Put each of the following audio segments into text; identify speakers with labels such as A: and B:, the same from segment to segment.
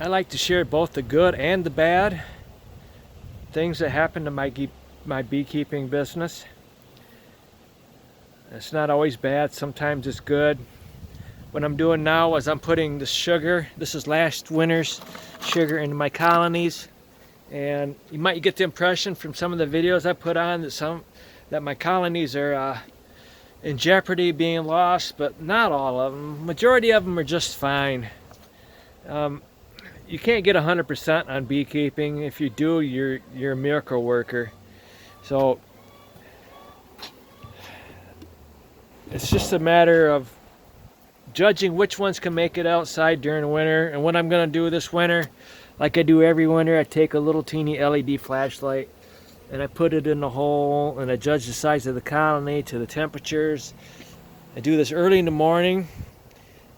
A: I like to share both the good and the bad things that happen to my beekeeping business. It's not always bad, sometimes it's good. What I'm doing now is I'm putting the sugar, this is last winter's sugar, into my colonies. And you might get the impression from some of the videos I put on that my colonies are in jeopardy of being lost, but not all of them. Majority of them are just fine. You can't get 100% on beekeeping. If you do, you're a miracle worker. So it's just a matter of judging which ones can make it outside during the winter. And what I'm going to do this winter, like I do every winter, I take a little teeny LED flashlight and I put it in the hole and I judge the size of the colony to the temperatures. I do this early in the morning.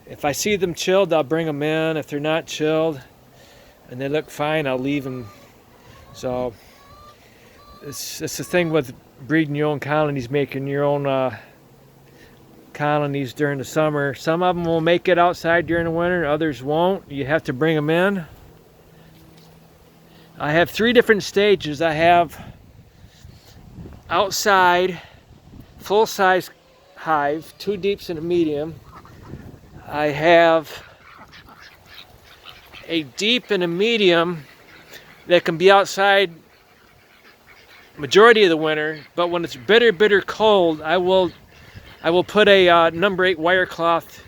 A: If I see them chilled, I'll bring them in. If they're not chilled and they look fine, I'll leave them. So it's the thing with breeding your own colonies, making your own colonies during the summer. Some of them will make it outside during the winter, others won't. You have to bring them in. I have 3 different stages. I have outside, full-size hive, 2 deeps and a medium. I have a deep and a medium that can be outside majority of the winter, but when it's bitter cold, I will put a number 8 wire cloth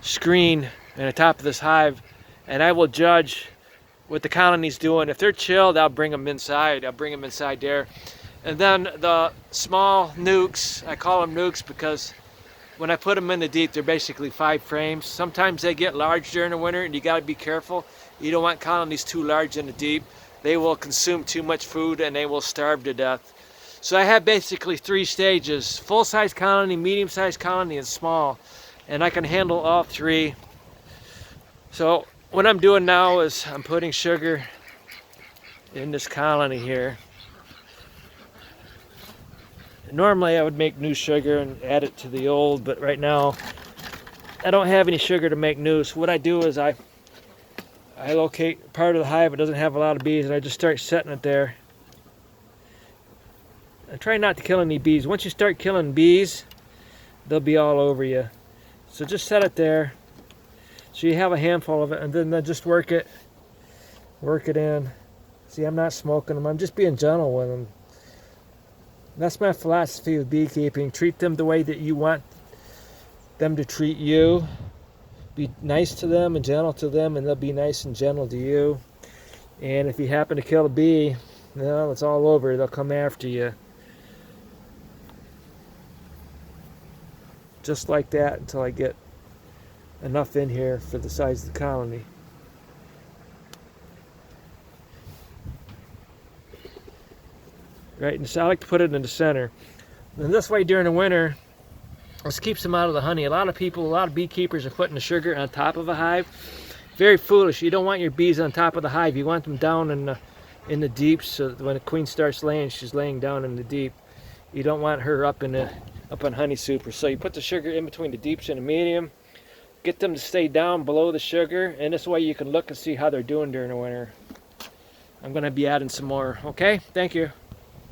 A: screen on the top of this hive, and I will judge what the colony's doing. If they're chilled, I'll bring them inside. I'll bring them inside there. And then the small nukes, I call them nukes because when I put them in the deep, they're basically 5 frames. Sometimes they get large during the winter, and you got to be careful. You don't want colonies too large in the deep. They will consume too much food and they will starve to death. So I have basically 3 stages: full-size colony, medium-sized colony, and small. And I can handle all 3. So what I'm doing now is I'm putting sugar in this colony here. Normally I would make new sugar and add it to the old, but right now I don't have any sugar to make new. So what I do is I locate part of the hive that doesn't have a lot of bees, and I just start setting it there. I try not to kill any bees. Once you start killing bees, they'll be all over you. So just set it there so you have a handful of it, and then just work it in. See, I'm not smoking them. I'm just being gentle with them. That's my philosophy with beekeeping. Treat them the way that you want them to treat you. Be nice to them and gentle to them, and they'll be nice and gentle to you. And if you happen to kill a bee, well, it's all over. They'll come after you. Just like that until I get enough in here for the size of the colony. Right, and so I like to put it in the center. And this way during the winter, this keeps them out of the honey. A lot of beekeepers are putting the sugar on top of a hive. Very foolish. You don't want your bees on top of the hive. You want them down in the deep, so that when the queen starts laying, she's laying down in the deep. You don't want her up on honey super. So you put the sugar in between the deeps and the medium. Get them to stay down below the sugar, and this way you can look and see how they're doing during the winter. I'm going to be adding some more. Okay, thank you.